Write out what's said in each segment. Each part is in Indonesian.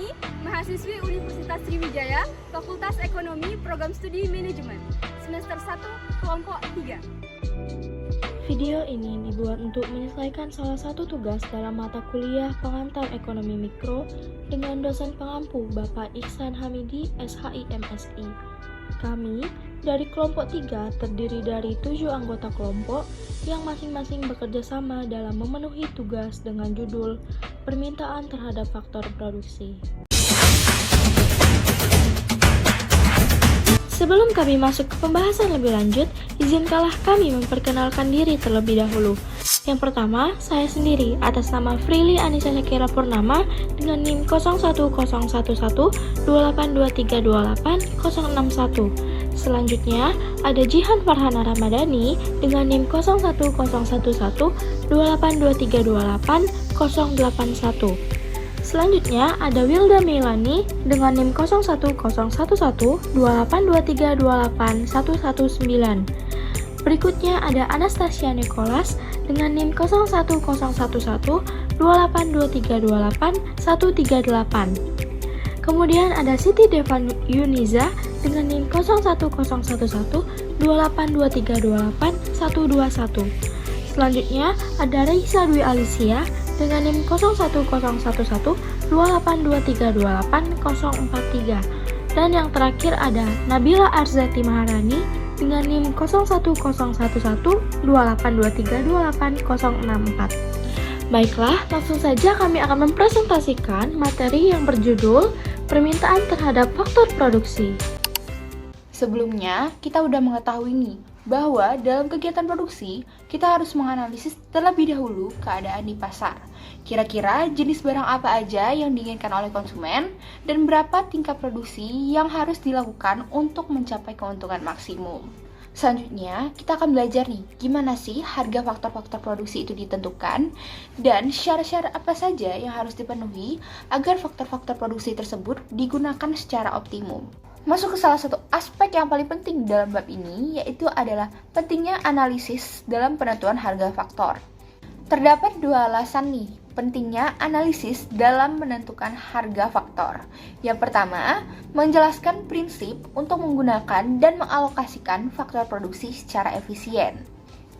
Maharani, mahasiswi Universitas Sriwijaya, Fakultas Ekonomi, Program Studi Manajemen, semester 1, kelompok 3. Video ini dibuat untuk menyelesaikan salah satu tugas dalam mata kuliah pengantar ekonomi mikro dengan dosen pengampu Bapak Ihsan Hamidi, SHI MSI. Kami dari kelompok 3 terdiri dari 7 anggota kelompok yang masing-masing bekerja sama dalam memenuhi tugas dengan judul Permintaan terhadap Faktor Produksi. Sebelum kami masuk ke pembahasan lebih lanjut, izinkanlah kami memperkenalkan diri terlebih dahulu. Yang pertama, saya sendiri atas nama Frili Anissa Shakira Purnama dengan NIM 0111282328 Selanjutnya, ada Jihan Farhana Ramadhani dengan NIM 0111282328 Selanjutnya, ada Wilda Meilani dengan NIM 0111282328 Berikutnya ada Anastasia Nicholas dengan NIM 0111282328 Kemudian ada Siti Devan Yuniza dengan NIM 0111282328 Selanjutnya ada Raisa Dwi Alicia dengan NIM 0111282328 Dan yang terakhir ada Nabila Arzati Maharani dengan NIM 0111282328 Baiklah, langsung saja kami akan mempresentasikan materi yang berjudul Permintaan terhadap Faktor Produksi. Sebelumnya, kita udah mengetahui nih bahwa dalam kegiatan produksi, kita harus menganalisis terlebih dahulu keadaan di pasar. Kira-kira jenis barang apa aja yang diinginkan oleh konsumen dan berapa tingkat produksi yang harus dilakukan untuk mencapai keuntungan maksimum. Selanjutnya, kita akan belajar nih, gimana sih harga faktor-faktor produksi itu ditentukan dan syarat-syarat apa saja yang harus dipenuhi agar faktor-faktor produksi tersebut digunakan secara optimum. Masuk ke salah satu aspek yang paling penting dalam bab ini, yaitu adalah pentingnya analisis dalam penentuan harga faktor. Terdapat dua alasan nih, pentingnya analisis dalam menentukan harga faktor. Yang pertama, menjelaskan prinsip untuk menggunakan dan mengalokasikan faktor produksi secara efisien.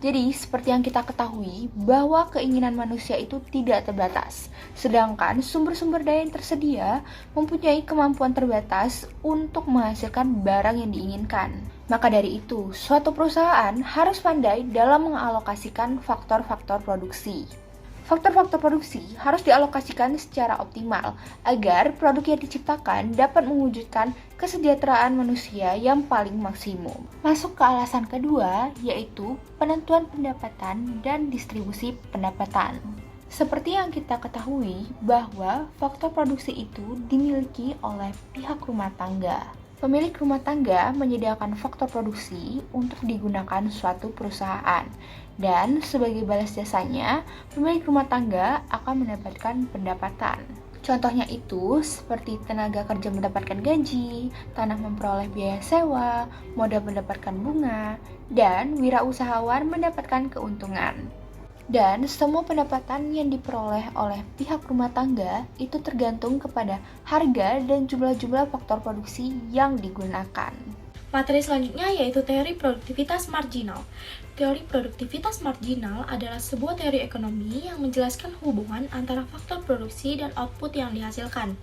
Jadi, seperti yang kita ketahui bahwa keinginan manusia itu tidak terbatas, sedangkan sumber-sumber daya yang tersedia mempunyai kemampuan terbatas untuk menghasilkan barang yang diinginkan. Maka dari itu, suatu perusahaan harus pandai dalam mengalokasikan faktor-faktor produksi. Faktor-faktor produksi harus dialokasikan secara optimal agar produk yang diciptakan dapat mewujudkan kesejahteraan manusia yang paling maksimum. Masuk ke alasan kedua, yaitu penentuan pendapatan dan distribusi pendapatan. Seperti yang kita ketahui bahwa faktor produksi itu dimiliki oleh pihak rumah tangga. Pemilik rumah tangga menyediakan faktor produksi untuk digunakan suatu perusahaan. Dan sebagai balas jasanya, pemilik rumah tangga akan mendapatkan pendapatan. Contohnya itu seperti tenaga kerja mendapatkan gaji, tanah memperoleh biaya sewa, modal mendapatkan bunga, dan wirausahawan mendapatkan keuntungan. Dan semua pendapatan yang diperoleh oleh pihak rumah tangga itu tergantung kepada harga dan jumlah-jumlah faktor produksi yang digunakan. Materi selanjutnya yaitu teori produktivitas marginal. Teori produktivitas marginal adalah sebuah teori ekonomi yang menjelaskan hubungan antara faktor produksi dan output yang dihasilkan.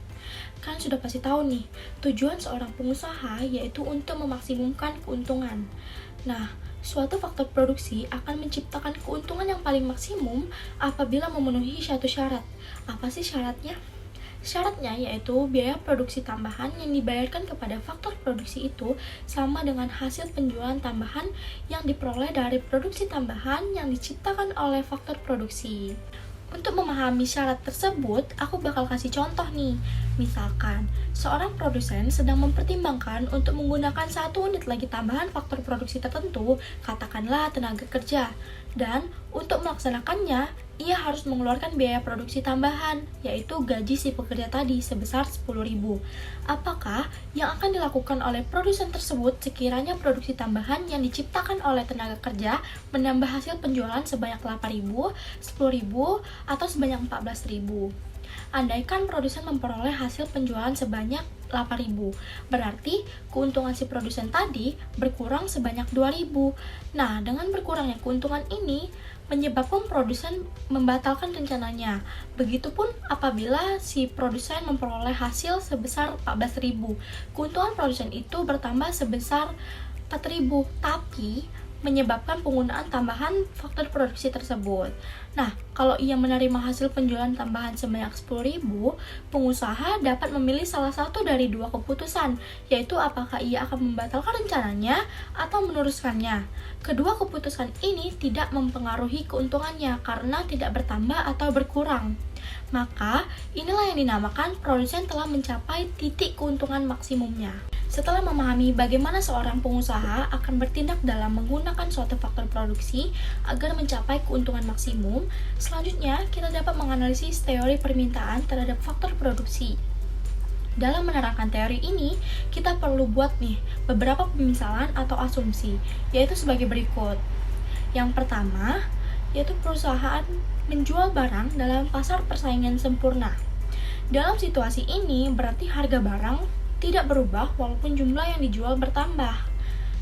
Kalian sudah pasti tahu nih, tujuan seorang pengusaha yaitu untuk memaksimumkan keuntungan. Nah, suatu faktor produksi akan menciptakan keuntungan yang paling maksimum apabila memenuhi suatu syarat. Apa sih syaratnya? Syaratnya yaitu biaya produksi tambahan yang dibayarkan kepada faktor produksi itu sama dengan hasil penjualan tambahan yang diperoleh dari produksi tambahan yang diciptakan oleh faktor produksi. Untuk memahami syarat tersebut, aku bakal kasih contoh nih. Misalkan, seorang produsen sedang mempertimbangkan untuk menggunakan 1 unit lagi tambahan faktor produksi tertentu, katakanlah tenaga kerja. Dan untuk melaksanakannya, ia harus mengeluarkan biaya produksi tambahan, yaitu gaji si pekerja tadi sebesar 10.000. Apakah yang akan dilakukan oleh produsen tersebut sekiranya produksi tambahan yang diciptakan oleh tenaga kerja menambah hasil penjualan sebanyak 8.000, 10.000, atau sebanyak 14.000? Andaikan produsen memperoleh hasil penjualan sebanyak 8.000, berarti keuntungan si produsen tadi berkurang sebanyak 2.000. Nah, dengan berkurangnya keuntungan ini menyebabkan produsen membatalkan rencananya. Begitupun apabila si produsen memperoleh hasil sebesar 14.000, keuntungan produsen itu bertambah sebesar 4.000, tapi menyebabkan penggunaan tambahan faktor produksi tersebut. Nah, kalau ia menerima hasil penjualan tambahan sebanyak 10.000, pengusaha dapat memilih salah satu dari dua keputusan, yaitu apakah ia akan membatalkan rencananya atau meneruskannya. Kedua keputusan ini tidak mempengaruhi keuntungannya karena tidak bertambah atau berkurang. Maka, inilah yang dinamakan produsen telah mencapai titik keuntungan maksimumnya. Setelah memahami bagaimana seorang pengusaha akan bertindak dalam menggunakan suatu faktor produksi agar mencapai keuntungan maksimum, selanjutnya kita dapat menganalisis teori permintaan terhadap faktor produksi. Dalam menerangkan teori ini, kita perlu buat beberapa pemisalan atau asumsi, yaitu sebagai berikut. Yang pertama, yaitu perusahaan menjual barang dalam pasar persaingan sempurna. Dalam situasi ini, berarti harga barang tidak berubah walaupun jumlah yang dijual bertambah.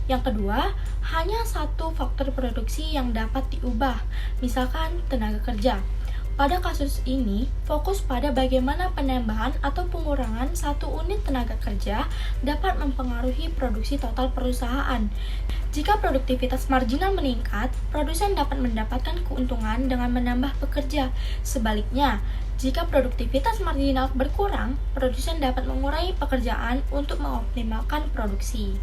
Yang kedua, hanya satu faktor produksi yang dapat diubah, misalkan tenaga kerja. Pada kasus ini, fokus pada bagaimana penambahan atau pengurangan satu unit tenaga kerja dapat mempengaruhi produksi total perusahaan. Jika produktivitas marginal meningkat, produsen dapat mendapatkan keuntungan dengan menambah pekerja. Sebaliknya, jika produktivitas marginal berkurang, produsen dapat mengurangi pekerjaan untuk mengoptimalkan produksi.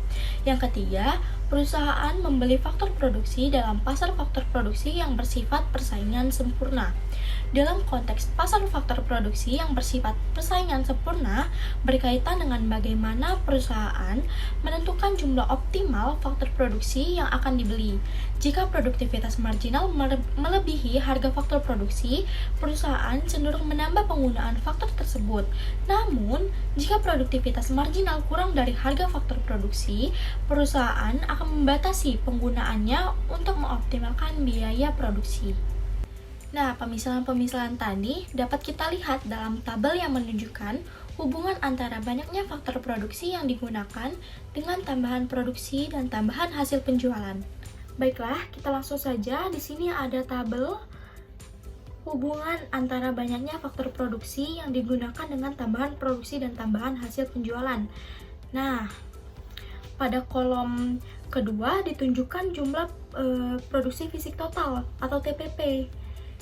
Yang ketiga, perusahaan membeli faktor produksi dalam pasar faktor produksi yang bersifat persaingan sempurna. Dalam konteks pasar faktor produksi yang bersifat persaingan sempurna, berkaitan dengan bagaimana perusahaan menentukan jumlah optimal faktor produksi yang akan dibeli. Jika produktivitas marginal melebihi harga faktor produksi, perusahaan cenderung menambah penggunaan faktor tersebut. Namun, jika produktivitas marginal kurang dari harga faktor produksi, perusahaan akan membatasi penggunaannya untuk mengoptimalkan biaya produksi. Nah, pemisalan-pemisalan tadi dapat kita lihat dalam tabel yang menunjukkan hubungan antara banyaknya faktor produksi yang digunakan dengan tambahan produksi dan tambahan hasil penjualan. Baiklah, kita langsung saja. Di sini ada tabel hubungan antara banyaknya faktor produksi yang digunakan dengan tambahan produksi dan tambahan hasil penjualan. Nah, pada kolom kedua ditunjukkan jumlah produksi fisik total atau TPP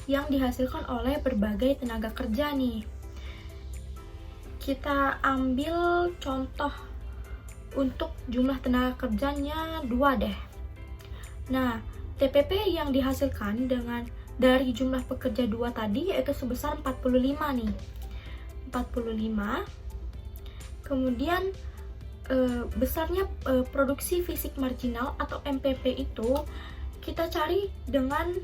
yang dihasilkan oleh berbagai tenaga kerja nih. Kita ambil contoh untuk jumlah tenaga kerjanya 2 deh. Nah, TPP yang dihasilkan dari jumlah pekerja 2 tadi yaitu sebesar 45 nih. 45. Kemudian besarnya produksi fisik marginal atau MPP itu kita cari dengan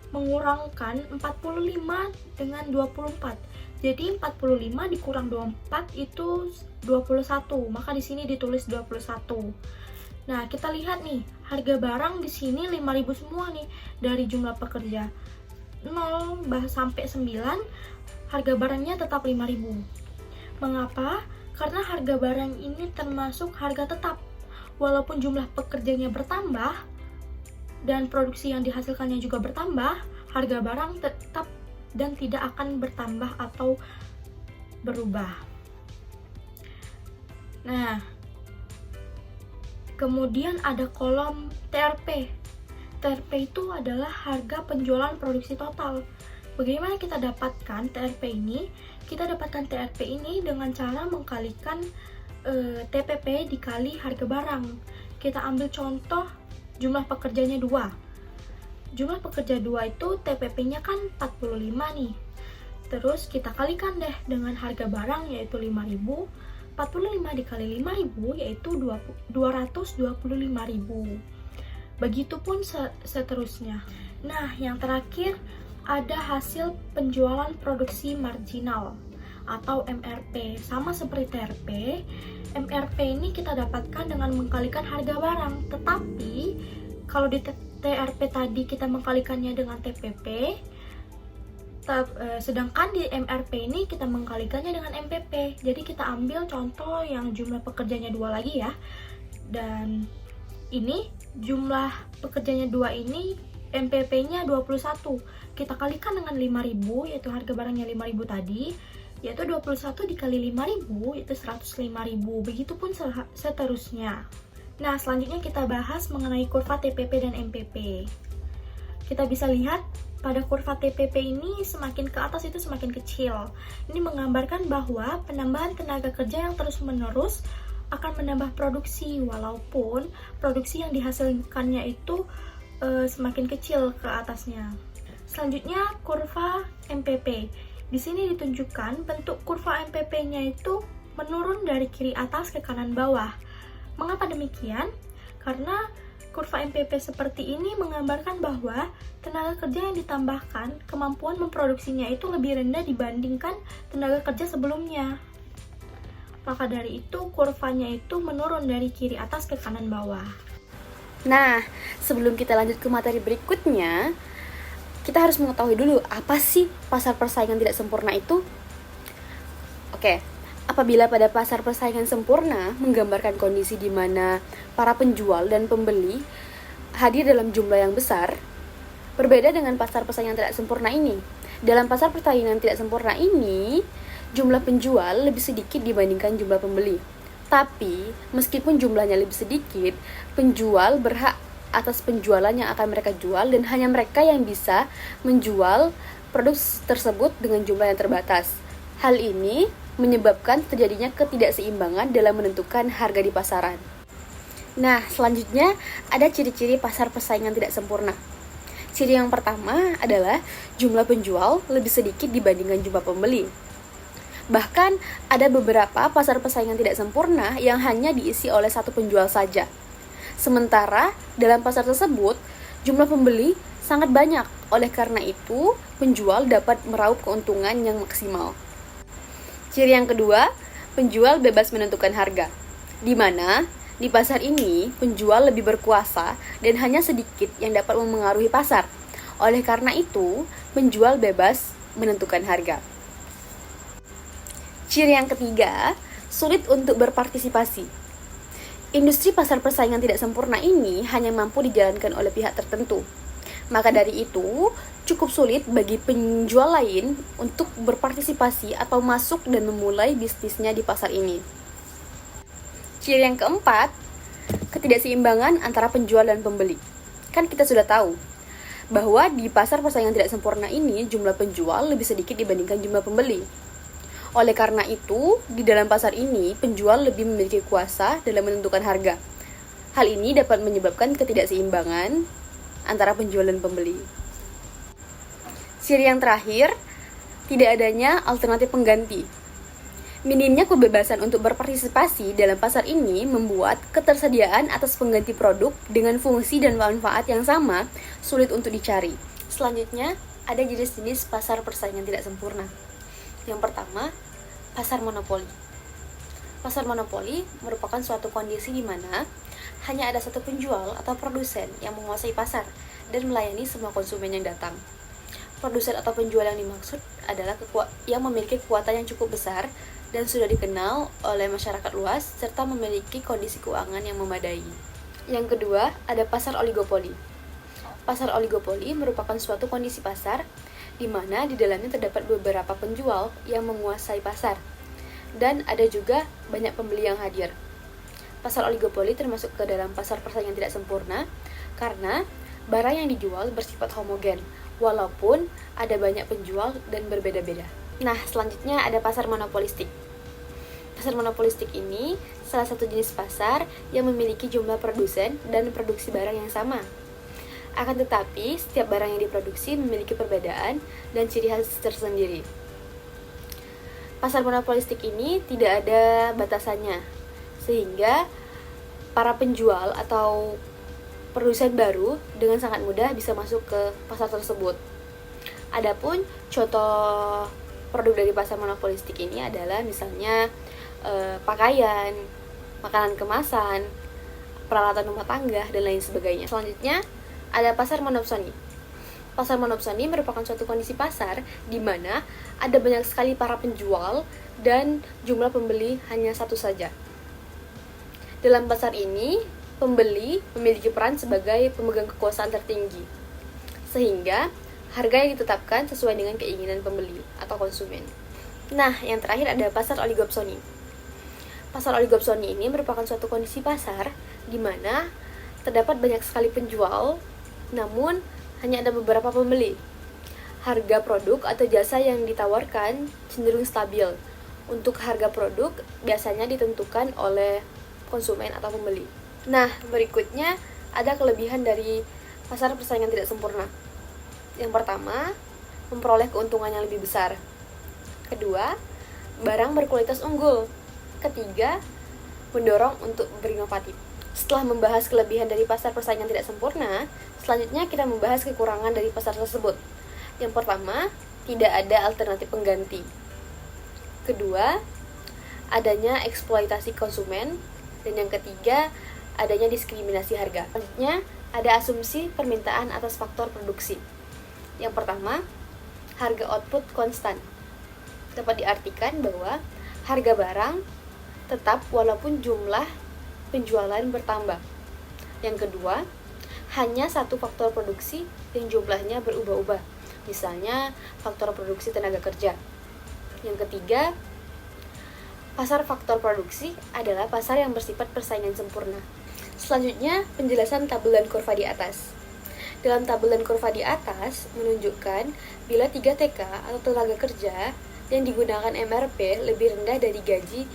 mengurangkan 45 dengan 24. Jadi 45 dikurang 24 itu 21. Maka di sini ditulis 21. Nah, kita lihat nih, harga barang di sini 5.000 semua nih dari jumlah pekerja. 0 sampai 9, harga barangnya tetap 5.000. Mengapa? Karena harga barang ini termasuk harga tetap. Walaupun jumlah pekerjanya bertambah dan produksi yang dihasilkannya juga bertambah, harga barang tetap dan tidak akan bertambah atau berubah. Nah, kemudian ada kolom TRP. TRP itu adalah harga penjualan produksi total. Bagaimana kita dapatkan TRP ini? Kita dapatkan TRP ini dengan cara mengkalikan TPP dikali harga barang. Kita ambil contoh jumlah pekerjanya 2. Jumlah pekerja 2 itu TPP-nya kan 45 nih. Terus kita kalikan deh dengan harga barang yaitu 5.000. 45 dikali 5.000 yaitu 225.000. Begitupun seterusnya. Nah, yang terakhir ada hasil penjualan produksi marginal atau MRP. Sama seperti TRP, MRP ini kita dapatkan dengan mengkalikan harga barang. Tetapi kalau di TRP tadi kita mengkalikannya dengan TPP, Sedangkan di MRP ini kita mengkalikannya dengan MPP. Jadi kita ambil contoh yang jumlah pekerjanya 2 lagi ya. Dan ini jumlah pekerjanya 2 ini MPP-nya 21. Kita kalikan dengan 5.000, yaitu harga barangnya 5.000 tadi, yaitu 21 dikali 5.000 yaitu 105.000. Begitupun seterusnya. Nah, selanjutnya kita bahas mengenai kurva TPP dan MPP. Kita bisa lihat pada kurva TPP ini semakin ke atas itu semakin kecil. Ini menggambarkan bahwa penambahan tenaga kerja yang terus-menerus akan menambah produksi, walaupun produksi yang dihasilkannya itu semakin kecil ke atasnya. Selanjutnya kurva MPP. Di sini ditunjukkan bentuk kurva MPP-nya itu menurun dari kiri atas ke kanan bawah. Mengapa demikian? Karena kurva MPP seperti ini menggambarkan bahwa tenaga kerja yang ditambahkan, kemampuan memproduksinya itu lebih rendah dibandingkan tenaga kerja sebelumnya. Maka dari itu, kurvanya itu menurun dari kiri atas ke kanan bawah. Nah, sebelum kita lanjut ke materi berikutnya, kita harus mengetahui dulu apa sih pasar persaingan tidak sempurna itu? Oke, apabila pada pasar persaingan sempurna menggambarkan kondisi di mana para penjual dan pembeli hadir dalam jumlah yang besar, berbeda dengan pasar persaingan tidak sempurna ini. Dalam pasar persaingan tidak sempurna ini, jumlah penjual lebih sedikit dibandingkan jumlah pembeli. Tapi, meskipun jumlahnya lebih sedikit, penjual berhak atas penjualan yang akan mereka jual dan hanya mereka yang bisa menjual produk tersebut dengan jumlah yang terbatas. Hal ini menyebabkan terjadinya ketidakseimbangan dalam menentukan harga di pasaran. Nah, selanjutnya ada ciri-ciri pasar persaingan tidak sempurna. Ciri yang pertama adalah jumlah penjual lebih sedikit dibandingkan jumlah pembeli. Bahkan ada beberapa pasar persaingan tidak sempurna yang hanya diisi oleh satu penjual saja. Sementara dalam pasar tersebut, jumlah pembeli sangat banyak. Oleh karena itu, penjual dapat meraup keuntungan yang maksimal. Ciri yang kedua, penjual bebas menentukan harga. Di mana di pasar ini, penjual lebih berkuasa dan hanya sedikit yang dapat memengaruhi pasar. Oleh karena itu, penjual bebas menentukan harga. Ciri yang ketiga, sulit untuk berpartisipasi. Industri pasar persaingan tidak sempurna ini hanya mampu dijalankan oleh pihak tertentu. Maka dari itu, cukup sulit bagi penjual lain untuk berpartisipasi atau masuk dan memulai bisnisnya di pasar ini. Ciri yang keempat, ketidakseimbangan antara penjual dan pembeli. Kan kita sudah tahu bahwa di pasar persaingan tidak sempurna ini jumlah penjual lebih sedikit dibandingkan jumlah pembeli. Oleh karena itu, di dalam pasar ini penjual lebih memiliki kuasa dalam menentukan harga. Hal ini dapat menyebabkan ketidakseimbangan antara penjual dan pembeli. Ciri yang terakhir, tidak adanya alternatif pengganti. Minimnya kebebasan untuk berpartisipasi dalam pasar ini membuat ketersediaan atas pengganti produk dengan fungsi dan manfaat yang sama sulit untuk dicari. Selanjutnya, ada jenis-jenis pasar persaingan tidak sempurna. Yang pertama, pasar monopoli. Pasar monopoli merupakan suatu kondisi di mana hanya ada satu penjual atau produsen yang menguasai pasar dan melayani semua konsumen yang datang. Produsen atau penjual yang dimaksud adalah yang memiliki kekuatan yang cukup besar dan sudah dikenal oleh masyarakat luas serta memiliki kondisi keuangan yang memadai. Yang kedua, ada pasar oligopoli. Pasar oligopoli merupakan suatu kondisi pasar di mana di dalamnya terdapat beberapa penjual yang menguasai pasar dan ada juga banyak pembeli yang hadir. Pasar oligopoli termasuk ke dalam pasar persaingan tidak sempurna karena barang yang dijual bersifat homogen walaupun ada banyak penjual dan berbeda-beda. Nah, selanjutnya ada pasar monopolistik. Pasar monopolistik ini salah satu jenis pasar yang memiliki jumlah produsen dan produksi barang yang sama. Akan tetapi, setiap barang yang diproduksi memiliki perbedaan dan ciri khas tersendiri. Pasar monopolistik ini tidak ada batasannya, sehingga para penjual atau produsen baru dengan sangat mudah bisa masuk ke pasar tersebut. Adapun contoh produk dari pasar monopolistik ini adalah misalnya pakaian, makanan kemasan, peralatan rumah tangga, dan lain sebagainya. Selanjutnya, ada pasar monopsoni. Pasar monopsoni merupakan suatu kondisi pasar di mana ada banyak sekali para penjual dan jumlah pembeli hanya satu saja. Dalam pasar ini, pembeli memiliki peran sebagai pemegang kekuasaan tertinggi, sehingga harga yang ditetapkan sesuai dengan keinginan pembeli atau konsumen. Nah, yang terakhir ada pasar oligopsoni. Pasar oligopsoni ini merupakan suatu kondisi pasar di mana terdapat banyak sekali penjual, namun hanya ada beberapa pembeli. Harga produk atau jasa yang ditawarkan cenderung stabil. Untuk harga produk biasanya ditentukan oleh konsumen atau pembeli. Nah, berikutnya ada kelebihan dari pasar persaingan tidak sempurna. Yang pertama, memperoleh keuntungan yang lebih besar. Kedua, barang berkualitas unggul. Ketiga, mendorong untuk berinovatif. Setelah membahas kelebihan dari pasar persaingan tidak sempurna, selanjutnya kita membahas kekurangan dari pasar tersebut. Yang pertama, tidak ada alternatif pengganti. Kedua, adanya eksploitasi konsumen. Dan yang ketiga, adanya diskriminasi harga. Selanjutnya, ada asumsi permintaan atas faktor produksi. Yang pertama, harga output konstan. Dapat diartikan bahwa harga barang tetap walaupun jumlah penjualan bertambah. Yang kedua, hanya satu faktor produksi yang jumlahnya berubah-ubah. Misalnya, faktor produksi tenaga kerja. Yang ketiga, pasar faktor produksi adalah pasar yang bersifat persaingan sempurna. Selanjutnya, penjelasan tabel dan kurva di atas. Dalam tabel dan kurva di atas menunjukkan bila 3TK atau tenaga kerja yang digunakan MRP lebih rendah dari gaji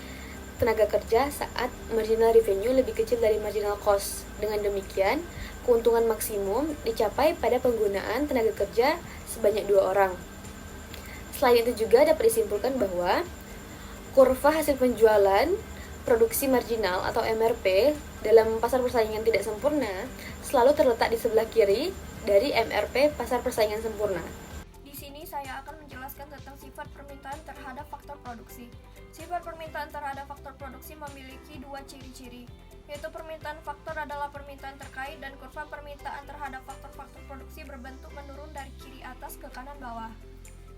tenaga kerja saat marginal revenue lebih kecil dari marginal cost. Dengan demikian, keuntungan maksimum dicapai pada penggunaan tenaga kerja sebanyak 2 orang. Selain itu juga dapat disimpulkan bahwa kurva hasil penjualan produksi marginal atau MRP dalam pasar persaingan tidak sempurna selalu terletak di sebelah kiri dari MRP pasar persaingan sempurna. Di sini saya akan menjelaskan tentang sifat permintaan terhadap faktor produksi. Sifat permintaan terhadap faktor produksi memiliki 2 ciri-ciri, yaitu permintaan faktor adalah permintaan terkait dan kurva permintaan terhadap faktor-faktor produksi berbentuk menurun dari kiri atas ke kanan bawah.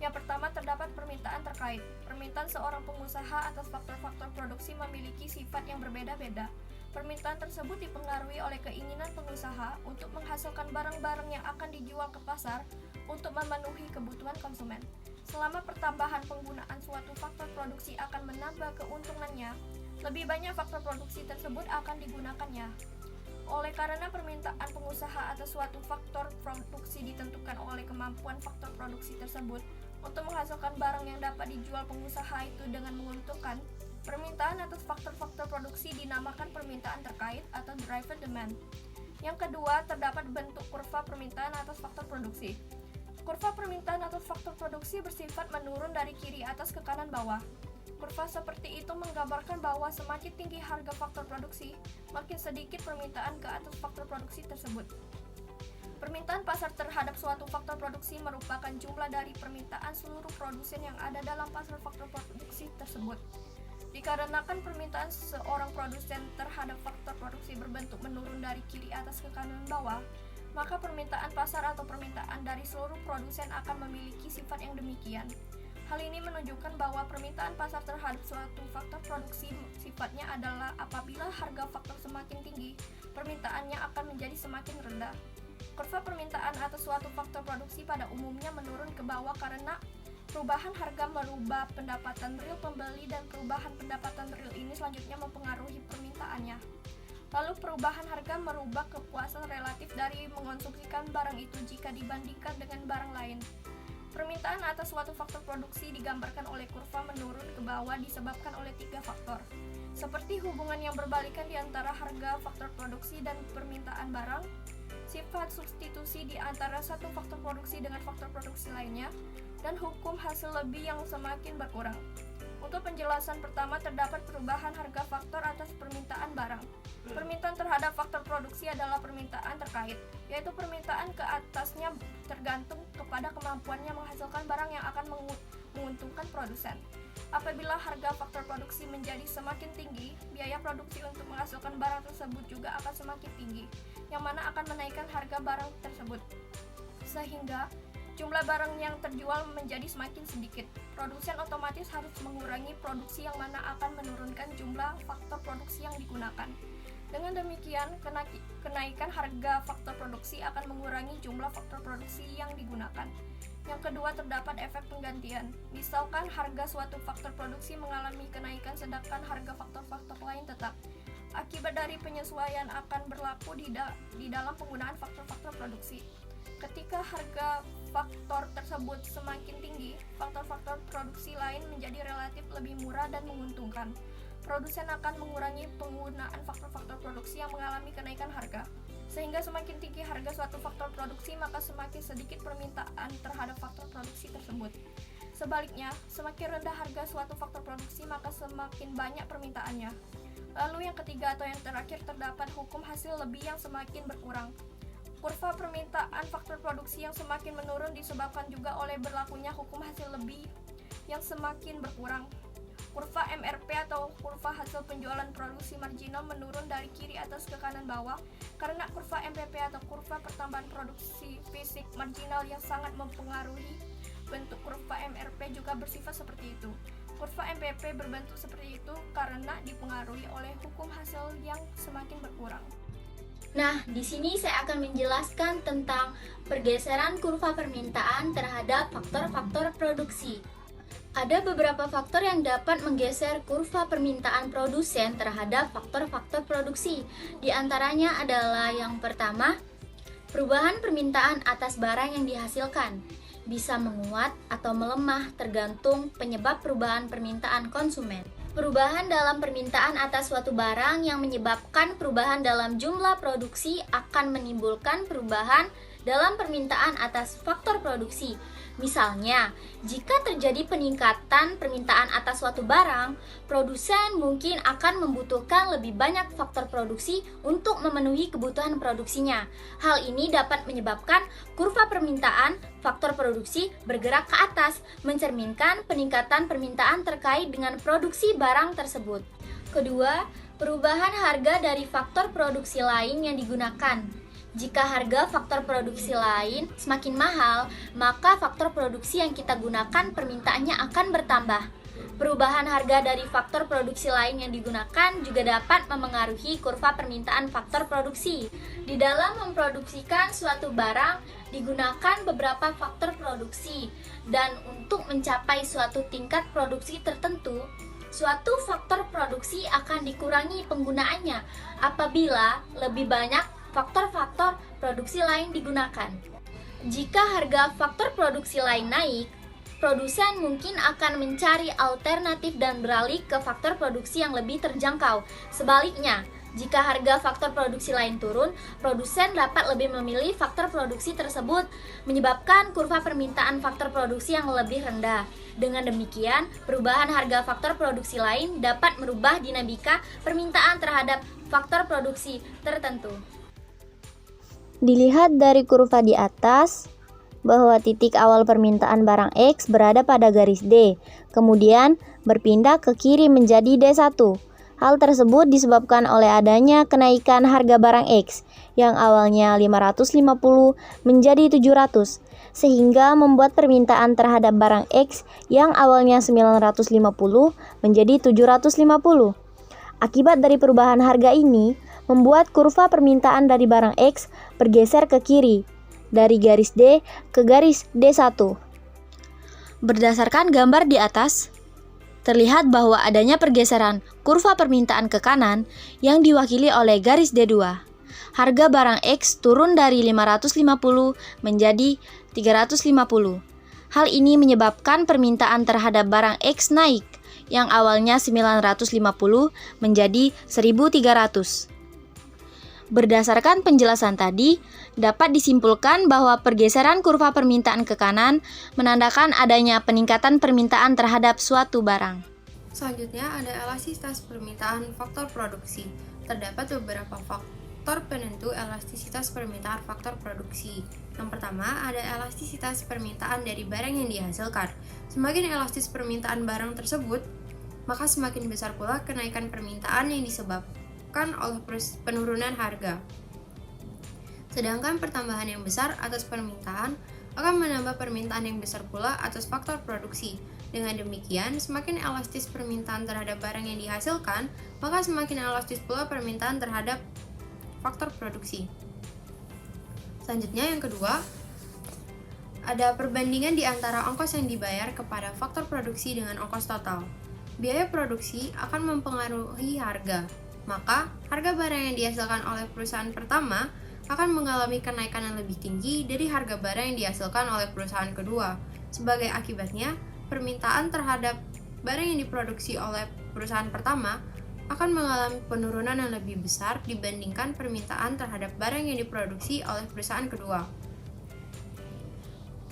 Yang pertama, terdapat permintaan terkait. Permintaan seorang pengusaha atas faktor-faktor produksi memiliki sifat yang berbeda-beda. Permintaan tersebut dipengaruhi oleh keinginan pengusaha untuk menghasilkan barang-barang yang akan dijual ke pasar untuk memenuhi kebutuhan konsumen. Selama pertambahan penggunaan suatu faktor produksi akan menambah keuntungannya, lebih banyak faktor produksi tersebut akan digunakannya. Oleh karena permintaan pengusaha atas suatu faktor produksi ditentukan oleh kemampuan faktor produksi tersebut untuk menghasilkan barang yang dapat dijual pengusaha itu dengan menguntungkan, permintaan atas faktor-faktor produksi dinamakan permintaan terkait atau driver demand. Yang kedua, terdapat bentuk kurva permintaan atas faktor produksi. Kurva permintaan atas faktor produksi bersifat menurun dari kiri atas ke kanan bawah. Kurva seperti itu menggambarkan bahwa semakin tinggi harga faktor produksi, makin sedikit permintaan ke atas faktor produksi tersebut. Permintaan pasar terhadap suatu faktor produksi merupakan jumlah dari permintaan seluruh produsen yang ada dalam pasar faktor produksi tersebut. Dikarenakan permintaan seorang produsen terhadap faktor produksi berbentuk menurun dari kiri atas ke kanan bawah, maka permintaan pasar atau permintaan dari seluruh produsen akan memiliki sifat yang demikian. Hal ini menunjukkan bahwa permintaan pasar terhadap suatu faktor produksi sifatnya adalah apabila harga faktor semakin tinggi, permintaannya akan menjadi semakin rendah. Kurva permintaan atas suatu faktor produksi pada umumnya menurun ke bawah karena perubahan harga merubah pendapatan real pembeli dan perubahan pendapatan real ini selanjutnya mempengaruhi permintaannya. Lalu perubahan harga merubah kepuasan relatif dari mengonsumsikan barang itu jika dibandingkan dengan barang lain. Permintaan atas suatu faktor produksi digambarkan oleh kurva menurun ke bawah disebabkan oleh 3 faktor. Seperti hubungan yang berbalikan di antara harga faktor produksi dan permintaan barang, sifat substitusi di antara satu faktor produksi dengan faktor produksi lainnya, dan hukum hasil lebih yang semakin berkurang. Untuk penjelasan pertama, terdapat perubahan harga faktor atas permintaan barang. Permintaan terhadap faktor produksi adalah permintaan terkait, yaitu permintaan ke atasnya tergantung kepada kemampuannya menghasilkan barang yang akan menguntungkan produsen. Apabila harga faktor produksi menjadi semakin tinggi, biaya produksi untuk menghasilkan barang tersebut juga akan semakin tinggi, yang mana akan menaikkan harga barang tersebut. sehingga jumlah barang yang terjual menjadi semakin sedikit. Produsen otomatis harus mengurangi produksi yang mana akan menurunkan jumlah faktor produksi yang digunakan. Dengan demikian, kenaikan harga faktor produksi akan mengurangi jumlah faktor produksi yang digunakan. Yang kedua, terdapat efek penggantian. Misalkan harga suatu faktor produksi mengalami kenaikan sedangkan harga faktor-faktor lain tetap. Akibat dari penyesuaian akan berlaku di dalam penggunaan faktor-faktor produksi. Ketika harga faktor tersebut semakin tinggi, faktor-faktor produksi lain menjadi relatif lebih murah dan menguntungkan. Produsen akan mengurangi penggunaan faktor-faktor produksi yang mengalami kenaikan harga. Sehingga semakin tinggi harga suatu faktor produksi, maka semakin sedikit permintaan terhadap faktor produksi tersebut. Sebaliknya, semakin rendah harga suatu faktor produksi, maka semakin banyak permintaannya. Lalu yang ketiga atau yang terakhir, terdapat hukum hasil lebih yang semakin berkurang. Kurva permintaan faktor produksi yang semakin menurun disebabkan juga oleh berlakunya hukum hasil lebih yang semakin berkurang. Kurva MRP atau kurva hasil penjualan produksi marginal menurun dari kiri atas ke kanan bawah karena kurva MPP atau kurva pertambahan produksi fisik marginal yang sangat mempengaruhi bentuk kurva MRP juga bersifat seperti itu. Kurva MPP berbentuk seperti itu karena dipengaruhi oleh hukum hasil yang semakin berkurang. Nah, di sini saya akan menjelaskan tentang pergeseran kurva permintaan terhadap faktor-faktor produksi. Ada beberapa faktor yang dapat menggeser kurva permintaan produsen terhadap faktor-faktor produksi. Di antaranya adalah yang pertama, perubahan permintaan atas barang yang dihasilkan. Bisa menguat atau melemah tergantung penyebab perubahan permintaan konsumen. Perubahan dalam permintaan atas suatu barang yang menyebabkan perubahan dalam jumlah produksi akan menimbulkan perubahan dalam permintaan atas faktor produksi. Misalnya, jika terjadi peningkatan permintaan atas suatu barang, produsen mungkin akan membutuhkan lebih banyak faktor produksi untuk memenuhi kebutuhan produksinya. Hal ini dapat menyebabkan kurva permintaan faktor produksi bergerak ke atas, mencerminkan peningkatan permintaan terkait dengan produksi barang tersebut. Kedua, perubahan harga dari faktor produksi lain yang digunakan. Jika harga faktor produksi lain semakin mahal, maka faktor produksi yang kita gunakan permintaannya akan bertambah. Perubahan harga dari faktor produksi lain yang digunakan juga dapat memengaruhi kurva permintaan faktor produksi. Di dalam memproduksikan suatu barang, digunakan beberapa faktor produksi, dan untuk mencapai suatu tingkat produksi tertentu, suatu faktor produksi akan dikurangi penggunaannya apabila lebih banyak faktor-faktor produksi lain digunakan. Jika harga faktor produksi lain naik, produsen mungkin akan mencari alternatif dan beralih ke faktor produksi yang lebih terjangkau. Sebaliknya, jika harga faktor produksi lain turun, produsen dapat lebih memilih faktor produksi tersebut, menyebabkan kurva permintaan faktor produksi yang lebih rendah. Dengan demikian, perubahan harga faktor produksi lain dapat merubah dinamika permintaan terhadap faktor produksi tertentu. Dilihat dari kurva di atas, bahwa titik awal permintaan barang X berada pada garis D, kemudian berpindah ke kiri menjadi D1. Hal tersebut disebabkan oleh adanya kenaikan harga barang X yang awalnya 550 menjadi 700, sehingga membuat permintaan terhadap barang X yang awalnya 950 menjadi 750. Akibat dari perubahan harga ini, membuat kurva permintaan dari barang X bergeser ke kiri, dari garis D ke garis D1. Berdasarkan gambar di atas, terlihat bahwa adanya pergeseran kurva permintaan ke kanan yang diwakili oleh garis D2. Harga barang X turun dari 550 menjadi 350. Hal ini menyebabkan permintaan terhadap barang X naik, yang awalnya 950 menjadi 1.300. Berdasarkan penjelasan tadi, dapat disimpulkan bahwa pergeseran kurva permintaan ke kanan menandakan adanya peningkatan permintaan terhadap suatu barang. Selanjutnya ada elastisitas permintaan faktor produksi. Terdapat beberapa faktor penentu elastisitas permintaan faktor produksi. Yang pertama ada elastisitas permintaan dari barang yang dihasilkan. Semakin elastis permintaan barang tersebut, maka semakin besar pula kenaikan permintaan yang disebabkan oleh penurunan harga. Sedangkan pertambahan yang besar atas permintaan akan menambah permintaan yang besar pula atas faktor produksi. Dengan demikian, semakin elastis permintaan terhadap barang yang dihasilkan, maka semakin elastis pula permintaan terhadap faktor produksi. Selanjutnya yang kedua, ada perbandingan di antara ongkos yang dibayar kepada faktor produksi dengan ongkos total. Biaya produksi akan mempengaruhi harga, maka harga barang yang dihasilkan oleh perusahaan pertama akan mengalami kenaikan yang lebih tinggi dari harga barang yang dihasilkan oleh perusahaan kedua. Sebagai akibatnya, permintaan terhadap barang yang diproduksi oleh perusahaan pertama akan mengalami penurunan yang lebih besar dibandingkan permintaan terhadap barang yang diproduksi oleh perusahaan kedua.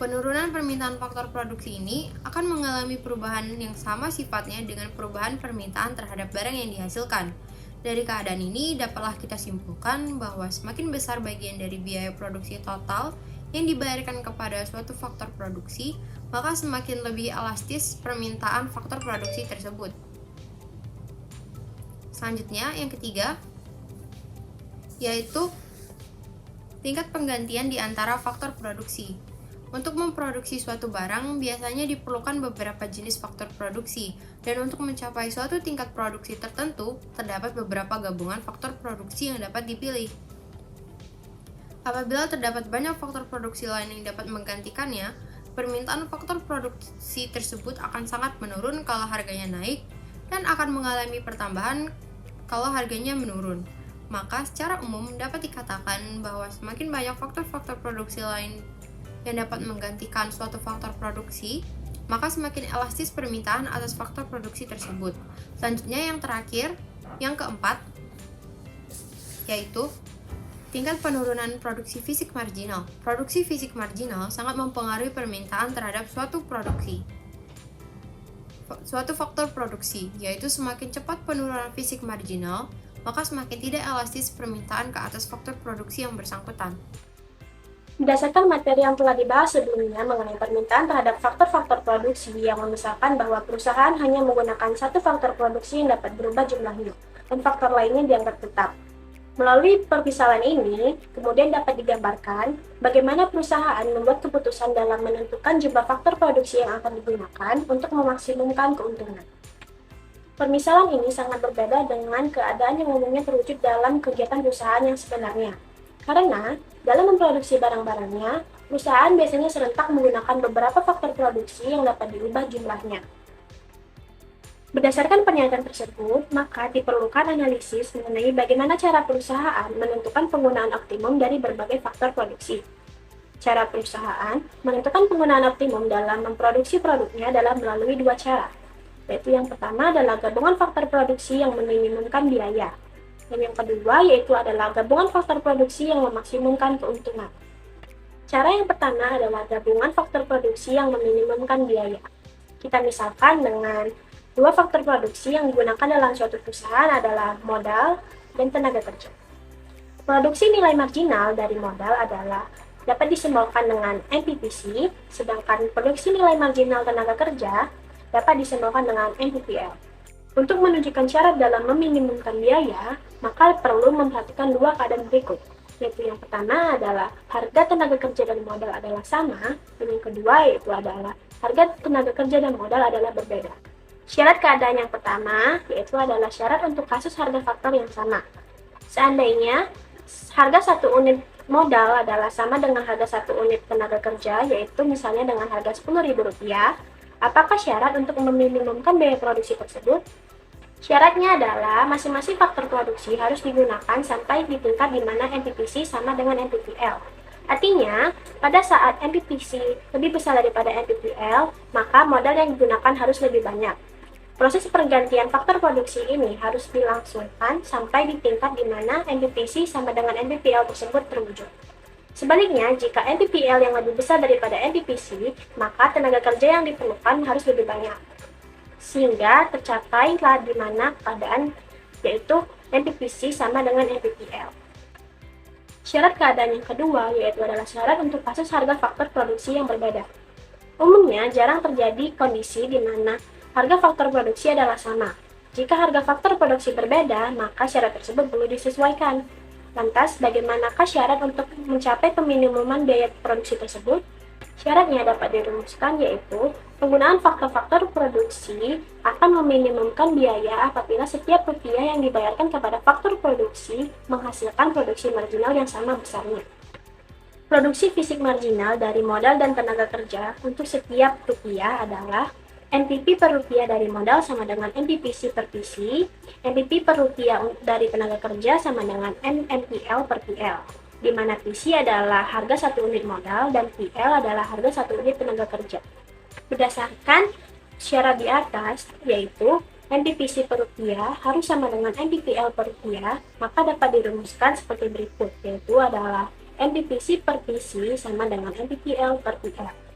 Penurunan permintaan faktor produksi ini akan mengalami perubahan yang sama sifatnya dengan perubahan permintaan terhadap barang yang dihasilkan. Dari keadaan ini dapatlah kita simpulkan bahwa semakin besar bagian dari biaya produksi total yang dibayarkan kepada suatu faktor produksi, maka semakin lebih elastis permintaan faktor produksi tersebut. Selanjutnya, yang ketiga, yaitu tingkat penggantian di antara faktor produksi. Untuk memproduksi suatu barang, biasanya diperlukan beberapa jenis faktor produksi, dan untuk mencapai suatu tingkat produksi tertentu, terdapat beberapa gabungan faktor produksi yang dapat dipilih. Apabila terdapat banyak faktor produksi lain yang dapat menggantikannya, permintaan faktor produksi tersebut akan sangat menurun kalau harganya naik, dan akan mengalami pertambahan kalau harganya menurun. Maka secara umum dapat dikatakan bahwa semakin banyak faktor-faktor produksi lain yang dapat menggantikan suatu faktor produksi, maka semakin elastis permintaan atas faktor produksi tersebut. Selanjutnya yang terakhir, yang keempat, yaitu tingkat penurunan produksi fisik marginal. Produksi fisik marginal sangat mempengaruhi permintaan terhadap suatu faktor produksi, yaitu semakin cepat penurunan fisik marginal, maka semakin tidak elastis permintaan ke atas faktor produksi yang bersangkutan. Berdasarkan materi yang telah dibahas sebelumnya mengenai permintaan terhadap faktor-faktor produksi yang memisahkan bahwa perusahaan hanya menggunakan satu faktor produksi yang dapat berubah jumlahnya, dan faktor lainnya dianggap tetap. Melalui permisalan ini, kemudian dapat digambarkan bagaimana perusahaan membuat keputusan dalam menentukan jumlah faktor produksi yang akan digunakan untuk memaksimumkan keuntungan. Permisalan ini sangat berbeda dengan keadaan yang umumnya terwujud dalam kegiatan perusahaan yang sebenarnya. Karena dalam memproduksi barang-barangnya, perusahaan biasanya serentak menggunakan beberapa faktor produksi yang dapat diubah jumlahnya. Berdasarkan pernyataan tersebut, maka diperlukan analisis mengenai bagaimana cara perusahaan menentukan penggunaan optimum dari berbagai faktor produksi. Cara perusahaan menentukan penggunaan optimum dalam memproduksi produknya adalah melalui dua cara, yaitu yang pertama adalah gabungan faktor produksi yang meminimumkan biaya. Dan yang kedua yaitu adalah gabungan faktor produksi yang memaksimumkan keuntungan. Cara yang pertama adalah gabungan faktor produksi yang meminimumkan biaya. Kita misalkan dengan dua faktor produksi yang digunakan dalam suatu perusahaan adalah modal dan tenaga kerja. Produksi nilai marginal dari modal adalah dapat disimbolkan dengan NPPC, sedangkan produksi nilai marginal tenaga kerja dapat disimbolkan dengan NPPL. Untuk menunjukkan syarat dalam meminimumkan biaya, maka perlu memperhatikan dua keadaan berikut, yaitu yang pertama adalah harga tenaga kerja dan modal adalah sama, dan yang kedua yaitu adalah harga tenaga kerja dan modal adalah berbeda. Syarat keadaan yang pertama yaitu adalah syarat untuk kasus harga faktor yang sama. Seandainya harga satu unit modal adalah sama dengan harga satu unit tenaga kerja, yaitu misalnya dengan harga Rp10.000, apakah syarat untuk meminimumkan biaya produksi tersebut? Syaratnya adalah masing-masing faktor produksi harus digunakan sampai di tingkat di mana NPPC sama dengan NPPL. Artinya, pada saat NPPC lebih besar daripada NPPL, maka modal yang digunakan harus lebih banyak. Proses pergantian faktor produksi ini harus dilangsungkan sampai di tingkat di mana NPPC sama dengan NPPL tersebut terwujud. Sebaliknya, jika NPPL yang lebih besar daripada NPPC, maka tenaga kerja yang diperlukan harus lebih banyak. Sehingga tercapailah di mana keadaan yaitu NPPC sama dengan NPPL. Syarat keadaan yang kedua yaitu adalah syarat untuk kasus harga faktor produksi yang berbeda. Umumnya jarang terjadi kondisi di mana harga faktor produksi adalah sama. Jika harga faktor produksi berbeda, maka syarat tersebut perlu disesuaikan. Lantas, bagaimanakah syarat untuk mencapai peminimuman biaya produksi tersebut? Syaratnya dapat dirumuskan yaitu penggunaan faktor-faktor produksi akan meminimumkan biaya apabila setiap rupiah yang dibayarkan kepada faktor produksi menghasilkan produksi marginal yang sama besarnya. Produksi fisik marginal dari modal dan tenaga kerja untuk setiap rupiah adalah NPP per rupiah dari modal sama dengan NPPC per PC, NPP per rupiah dari tenaga kerja sama dengan NMPL per PL, di mana PC adalah harga 1 unit modal dan PL adalah harga 1 unit tenaga kerja. Berdasarkan syarat di atas, yaitu NPPC per rupiah harus sama dengan NPPL per rupiah, maka dapat dirumuskan seperti berikut, yaitu adalah NPPC per PC sama dengan NPPL per PL.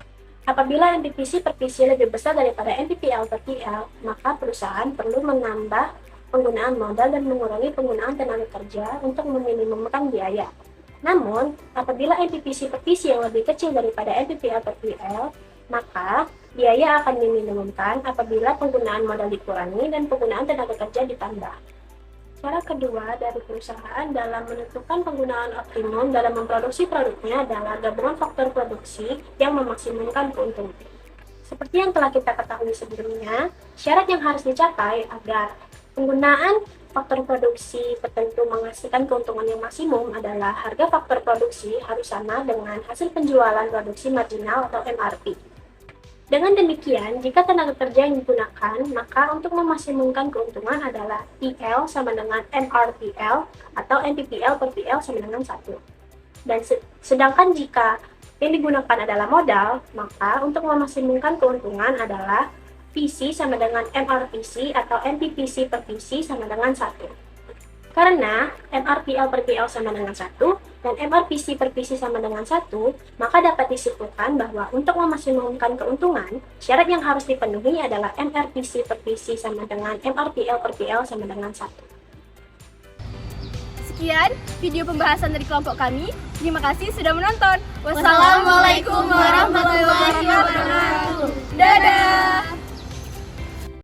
Apabila NPPC per PC lebih besar daripada NPPL per PL, maka perusahaan perlu menambah penggunaan modal dan mengurangi penggunaan tenaga kerja untuk meminimumkan biaya. Namun, apabila NPPC per PC yang lebih kecil daripada NPPL per PL, maka biaya akan diminimumkan apabila penggunaan modal dikurangi dan penggunaan tenaga kerja ditambah. Cara kedua dari perusahaan dalam menentukan penggunaan optimum dalam memproduksi produknya adalah gabungan faktor produksi yang memaksimumkan keuntungan. Seperti yang telah kita ketahui sebelumnya, syarat yang harus dicapai agar penggunaan faktor produksi tertentu menghasilkan keuntungan yang maksimum adalah harga faktor produksi harus sama dengan hasil penjualan produksi marginal atau MRP. Dengan demikian, jika tenaga kerja yang digunakan, maka untuk memaksimumkan keuntungan adalah PL sama dengan MRPL atau NPPL per PL sama dengan 1. Dan sedangkan jika yang digunakan adalah modal, maka untuk memaksimumkan keuntungan adalah PC sama dengan MRPC atau NPPC per PC sama dengan 1. Karena MRPL per PL sama dengan 1 dan MRPC per PC sama dengan 1, maka dapat disimpulkan bahwa untuk memaksimumkan keuntungan, syarat yang harus dipenuhi adalah MRPC per PC sama dengan MRPL per PL sama dengan 1. Sekian video pembahasan dari kelompok kami. Terima kasih sudah menonton. Wassalamualaikum warahmatullahi wabarakatuh. Dadah!